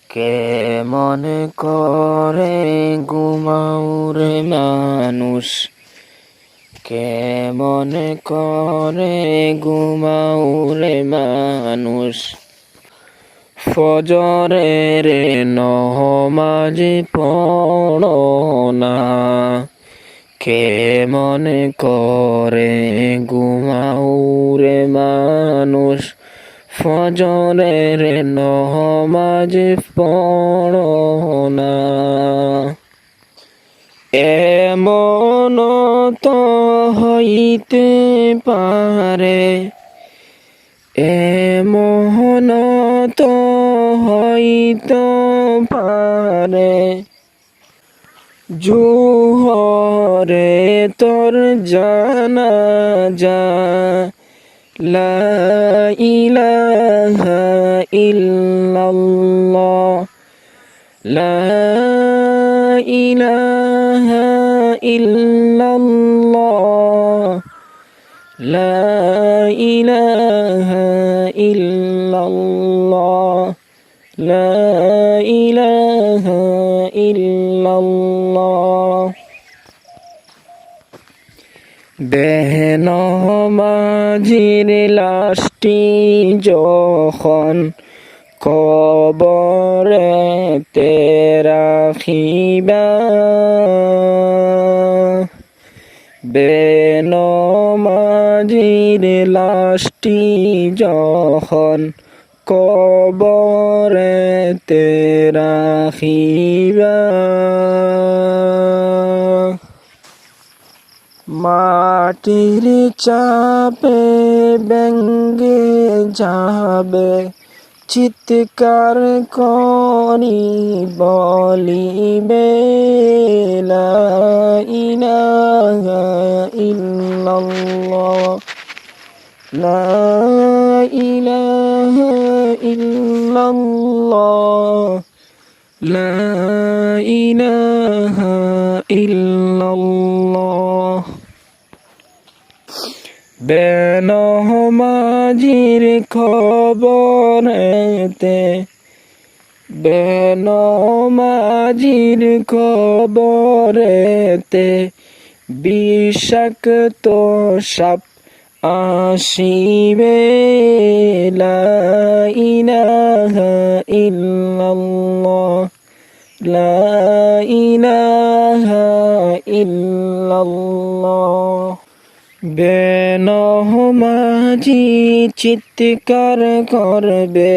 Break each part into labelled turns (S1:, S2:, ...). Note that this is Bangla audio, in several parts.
S1: কেমন করে ঘুমাওরে মানুষ, কেমন করে ঘুমাওরে মানুষ, ফজরের নমাজ পড়ো না। কেমন করে ঘুমাওরে মানুষ, ফজরের নমাজ পড়ো না। এমন তো হইতে পারে, এমন তো হইতে পারে, জোহরে তোর জানাজা, লা ইলাহা ইল্লাল্লাহ, লা ইলাহা ইল্লাল্লাহ, লা ইলাহা ইল্লাল্লাহ, লা ইলাহা ইল্লাল্লাহ। বেনমাজির লাশটি যখন কবরেতে রাখিবা, বেনমাজির লাশটি যখন কবরেতে রাখিবা, মাটির চাপে ব্যঙ্গে যাবে, চিৎকার করি বলিবে, লা ইলাহা ইল্লাল্লাহ, লা ইলাহা ইল্লাল্লাহ, লা ইলাহা ইল্লাল্লাহ। বেনমাজির কবরেতে, বেনমাজির কবরেতে বিষাক্ত সাপ আসিবে, লা ইলাহা ইল্লাল্লাহ, লা ইলাহা ইল্লাল্লাহ। বেনমাজি চিৎকার করবে,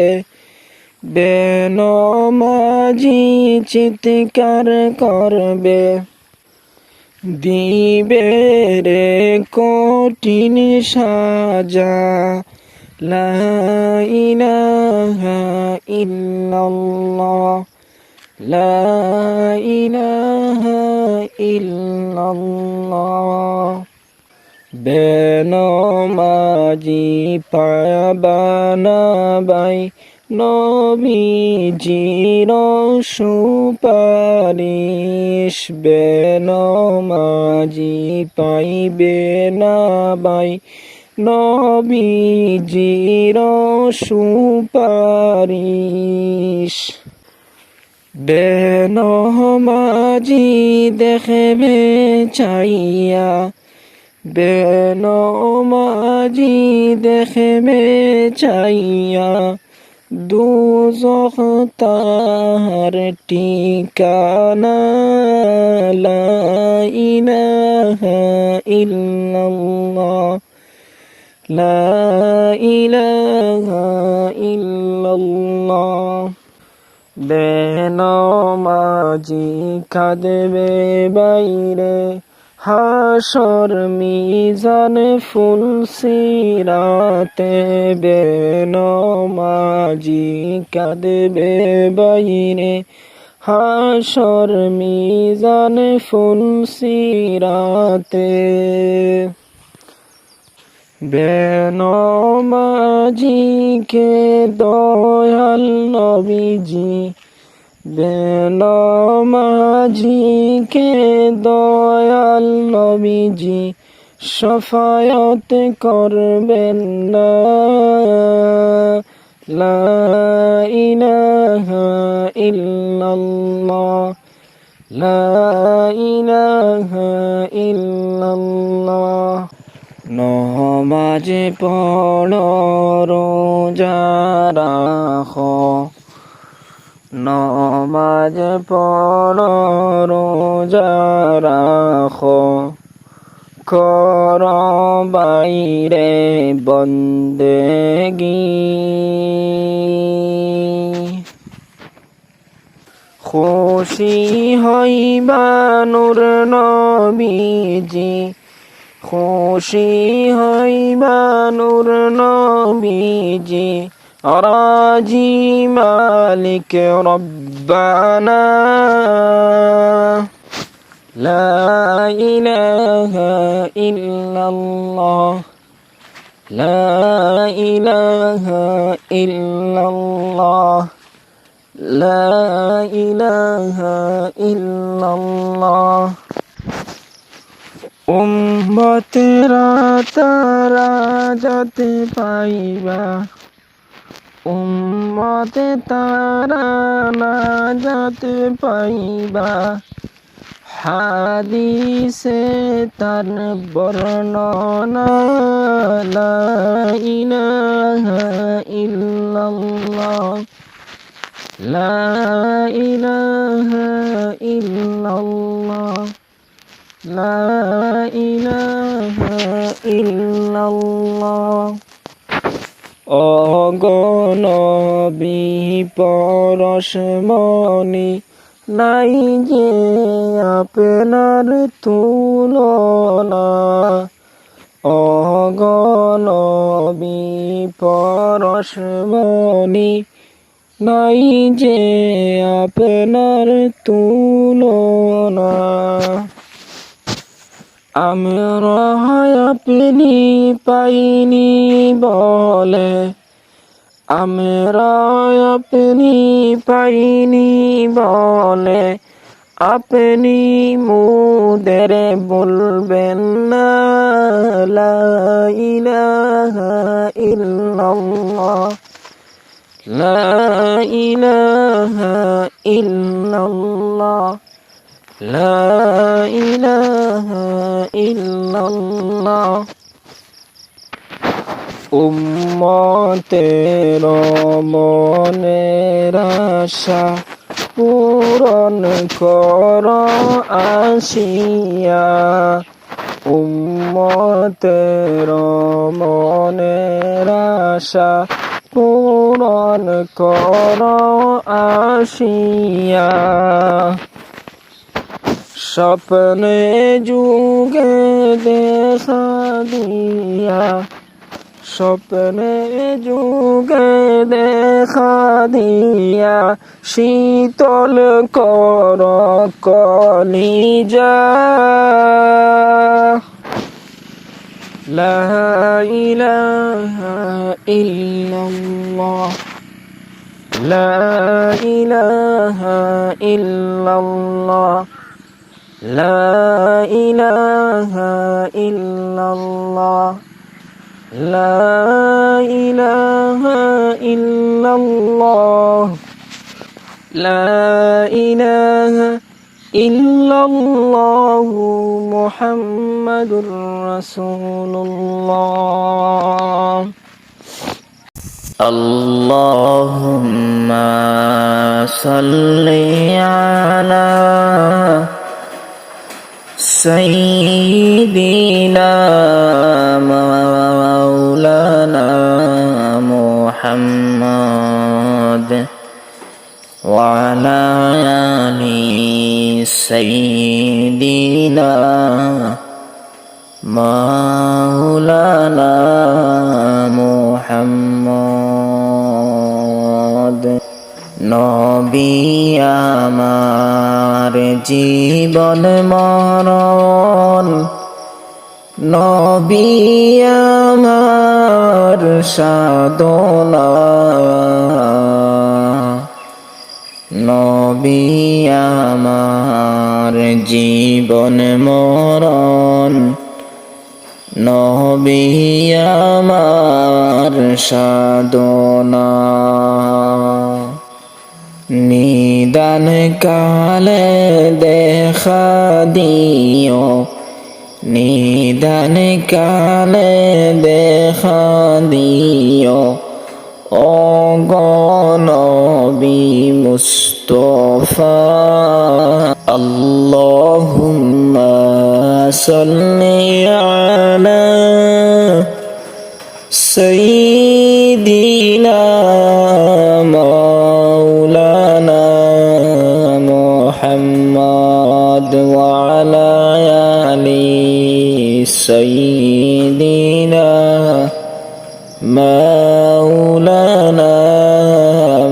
S1: বেনমাজি চিৎকার করবে, দিবে রে কঠিন সাজা, লা ইলাহা ইল্লাল্লাহ, লা ইলাহা ইল্লাল্লাহ। বেনমাজি পাবা না বাই নবীজির সুপারিশ, বেনমাজি পাইবে না বাই নবীজির সুপারিশ। বেনমাজি দেখবে চাইয়া, বেনমাজি দেখবে চাইয়া, দুজখ তাহার ঠিকানা, লা ইলাহা ইল্লাল্লাহ, লা ইলাহা ইল্লাল্লাহ। বেনমাজি কাঁদবে বাইরে হাসর মিজান ফুল সিরাতে, বেনমাজি কাঁদবে বাইরে হাসর মিজান ফুল সিরাতে। বেনমাজিকে দয়াল নবীজি, বেনমাজিকে দয়াল নবীজি শাফায়াত করবেন না, লা ইলাহা ইল্লাল্লাহ লা ইলাহা ইল্লাল্লাহ নমাজ পড়ো রোজা রাখো নমাজ পড়ো রোজা রাখো কর বাইরে বন্দেগি খুশি হইবা নূর নবীজি খুশি হইবা নূর নবীজি রাজি মালিক রব্বানা লা ইলাহা ইল্লাল্লাহ লা ইলাহা ইল্লাল্লাহ লা ইলাহা ইল্লাল্লাহ উম্মতেরা তারা যাতে পাইবা উম্মতে তারা না যাতে পাইবা হাদিসে তার বর্ণনা লা ইলাহা ইল্লাল্লাহ লা ইলাহা ইল্লাল্লাহ লা ইলাহা ইল্লাল্লাহ অগণবী পরশমণি নাই যে আপনার তুলনা অগণবী পরশমণি নাই যে আপনার তুলনা আমরা আপনি পাইনি বলে আমরা আপনি পাইনি বলে আপনি মুদের বলবেন না লা ইলাহা ইল্লাল্লাহ লা ইলাহা ইল্লাল্লাহ লা ইলাহা ইল্লাল্লাহ উম্মতের মনের আশা পূরণ কর আসিয়া উম্মতের মনের আশা পূরণ কর আসিয়া স্বপ্নে যুগে দেখা দিয়া স্বপ্নে যুগে দেখা দিয়া শীতল কর কলিজা লা ইলাহা ইল্লাল্লাহ লা ইলাহা ইল্লাল্লাহ লা ইলাহা ইল্লাল্লাহ লা ইলাহা ইল্লাল্লাহ লা ইলাহা ইল্লাল্লাহ মুহাম্মাদুর রাসূলুল্লাহ আল্লাহুম্মা সাল্লি আলা সাইয়্যিদিনা মাওলানা মুহাম্মদ ওয়া আলা আলি সাইয়্যিদিনা মাওলানা মুহাম্মদ নবী আমার জীবন মরণ নবী আমার সাধনা নবী আমার জীবন মরণ নবী আমার সাধনা নিদান কালে দেখা দিও নিদান কালে দেখা দিও ও গো নবী মুস্তাফা আল্লাহুম্মা সাল্লি আলা সাইয়্যিদিনা মাওলানা মুহাম্মদ ওয়া আলা আলি সাইয়্যিদিনা মাওলানা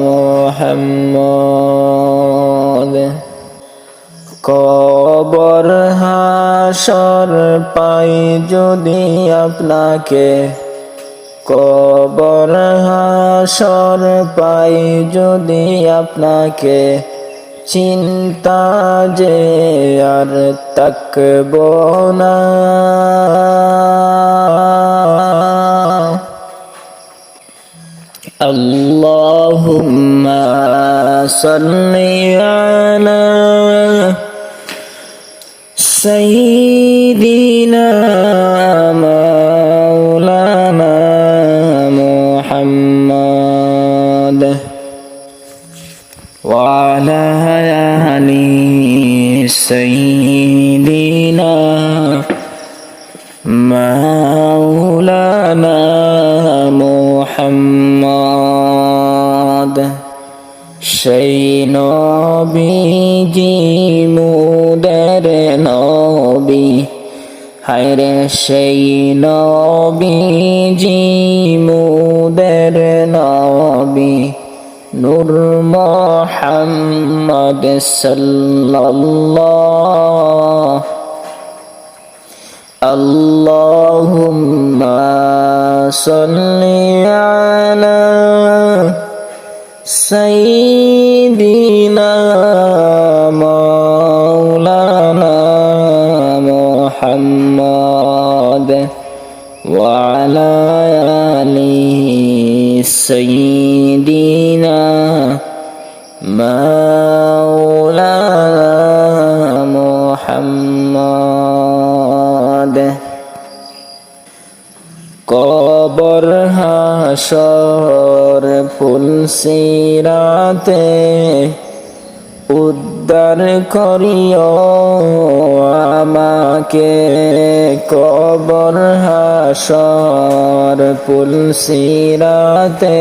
S1: মুহাম্মদ কবর হাসর পাই যদি আপনাকে কবর হাসর পাই যদি আপনাকে চিন্তা যে আর তাকব না আল্লাহুম্মা সাল্লি আলা সাইয়্যিদিনা মাওলানা মুহাম্মদ ওয়া আলা আলি সাইয়্যিদিনা মাওলানা মুহাম্মদ সেই নবীজি মুদের নবী হায়রে সেই নবীজি মুদের নবী নূর মুহাম্মদ সাল্লাল্লাহু আল্লাহুম্মা সাল্লি আলা সাইয়্যিদিনা মাওলানা মুহাম্মদ ওয়া আলা আলি সাইয়্যিদিনা মাওলানা মুহাম্মদ কবর হাসর ফুলসিরাতে উদ্ধার করিও আমাকে কবর হাসর ফুলসিরাতে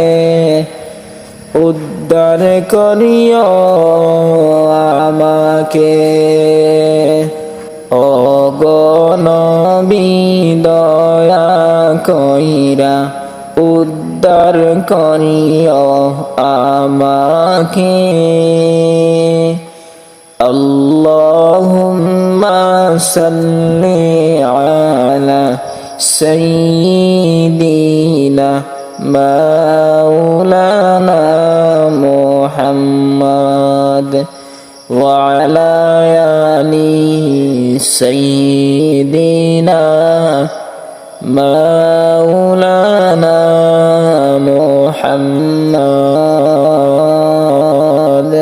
S1: উদ্ধার করিও আমাকে ও গো নবী দয়া কইরা উদ্ধার করিও আমাকে আল্লাহুম্মা সাল্লি আলা সাইয়্যিদিনা মাওলানা মুহাম্মদ ওয়া আলা আলি সাইয়্যিদিনা মাওলানা মুহাম্মদ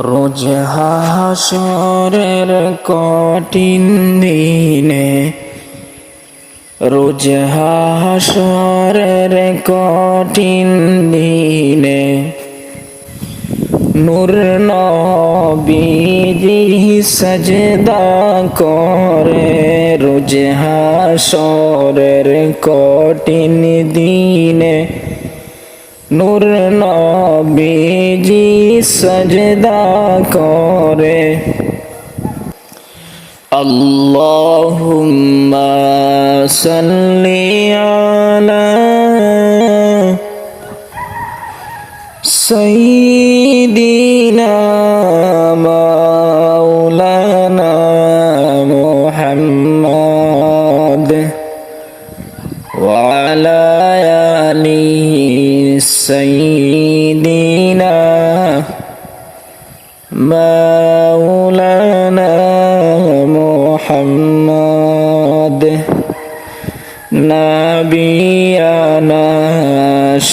S1: রোজ হাসরের কঠিন দিনে রোজ হাসরের কঠিন দিনে নূর নবীজি সাজদা করে রোজ হাসরের কঠিন দিনে নূর নবীজি সাজদা করে আল্লাহুম্মা সাল্লি আলা সাইয়্যিদিনা মাওলানা মুহাম্মদ ওয়া আলা আলি সাইয়্যিদিনা মাওলানা মুহাম্মদ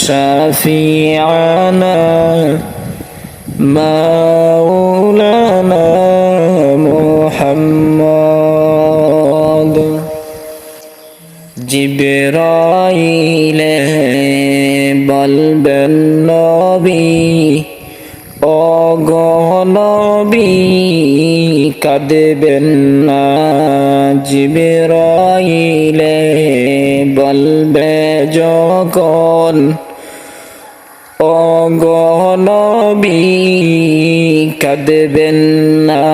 S1: شفيعنا مولانا محمد জিবরাইলে বলবেন নবী ওগো নবী কাঁদবেন না জিবরাইলে বলবে যখন ওগো নবী কাঁদবেন না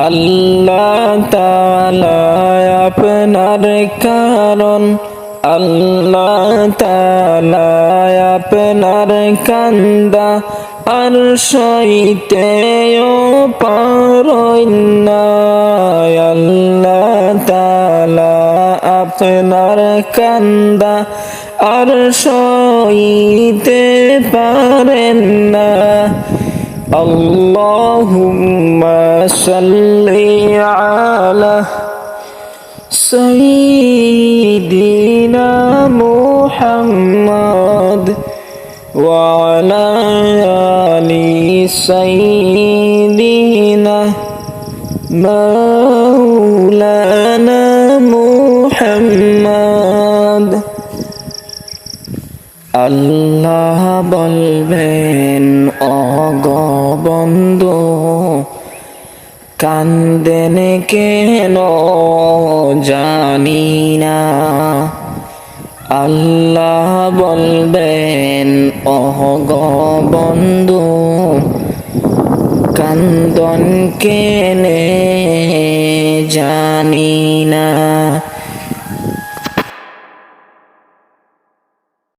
S1: আল্লাহ তাআলা আপনার কারণ আল্লাহ তাআলা আপনার কান্দা আর সইতেও পারেন না আল্লাহ তাআলা আপনার কান্দা আর সইতে পারেন না আল্লাহুম্মা সাল্লি আলা সাইয়্যিদিনা মুহাম্মদ ওয়া আলা আলি সাইয়্যিদিনা মাওলানা মুহাম্মদ আল্লাহ বলবেন ওগো বন্ধু কান্দেন কেন জানি না আল্লাহ বলবেন ওগো বন্ধু কান্দন কেনে জানি না